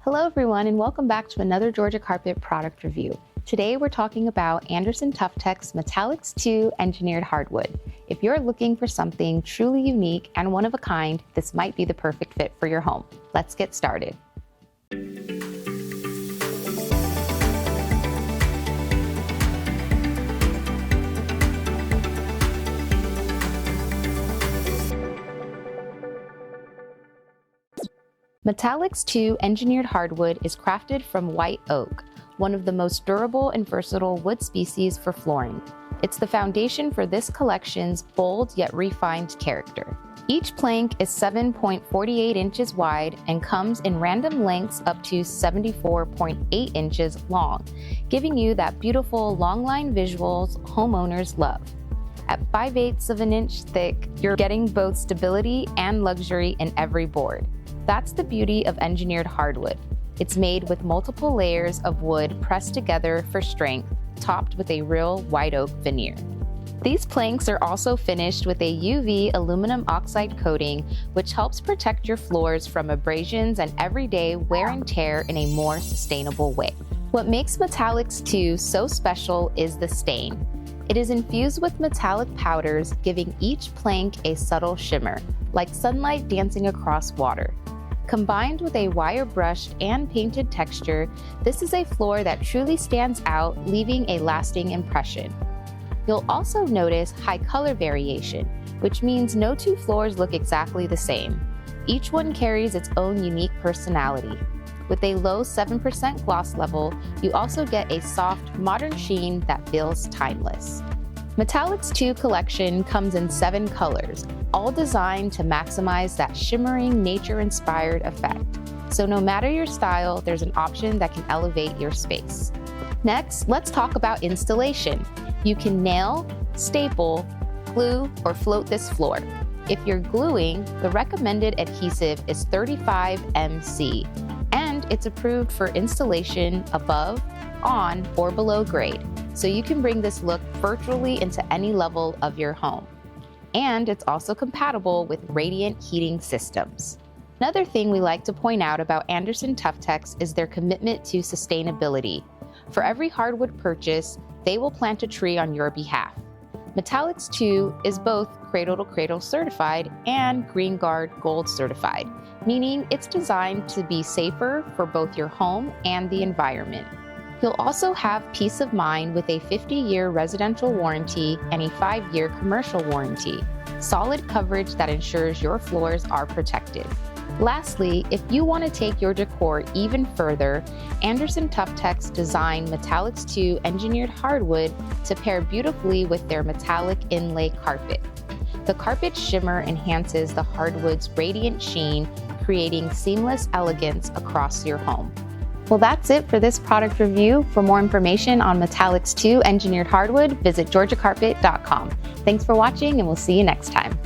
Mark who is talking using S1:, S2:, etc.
S1: Hello everyone, and welcome back to another Georgia Carpet product review. Today we're talking about Anderson Tuftex Metallics II engineered hardwood. If you're looking for something truly unique and one of a kind, this might be the perfect fit for your home. Let's get started. Metallics II engineered hardwood is crafted from white oak, one of the most durable and versatile wood species for flooring. It's the foundation for this collection's bold yet refined character. Each plank is 7.48 inches wide and comes in random lengths up to 74.8 inches long, giving you that beautiful long line visuals homeowners love. At 5/8 of an inch thick, you're getting both stability and luxury in every board. That's the beauty of engineered hardwood. It's made with multiple layers of wood pressed together for strength, topped with a real white oak veneer. These planks are also finished with a UV Aluminum Oxide coating, which helps protect your floors from abrasions and everyday wear and tear in a more sustainable way. What makes Metallics II so special is the stain. It is infused with metallic powders, giving each plank a subtle shimmer, like sunlight dancing across water. Combined with a wire-brushed and painted texture, this is a floor that truly stands out, leaving a lasting impression. You'll also notice high color variation, which means no two floors look exactly the same. Each one carries its own unique personality. With a low 7% gloss level, you also get a soft, modern sheen that feels timeless. Metallics II collection comes in 7 colors, all designed to maximize that shimmering, nature-inspired effect. So no matter your style, there's an option that can elevate your space. Next, let's talk about installation. You can nail, staple, glue, or float this floor. If you're gluing, the recommended adhesive is 35 MC, and it's approved for installation above, on, or below grade. So you can bring this look virtually into any level of your home. And it's also compatible with radiant heating systems. Another thing we like to point out about Anderson Tuftex is their commitment to sustainability. For every hardwood purchase, they will plant a tree on your behalf. Metallics II is both Cradle to Cradle certified and Green Guard Gold certified, meaning it's designed to be safer for both your home and the environment. You'll also have peace of mind with a 50-year residential warranty and a 5-year commercial warranty, solid coverage that ensures your floors are protected. Lastly, if you want to take your decor even further, Anderson Tuftex designed Metallics II engineered hardwood to pair beautifully with their metallic inlay carpet. The carpet shimmer enhances the hardwood's radiant sheen, creating seamless elegance across your home. Well, that's it for this product review. For more information on Metallics II engineered hardwood, visit georgiacarpet.com. Thanks for watching, and we'll see you next time.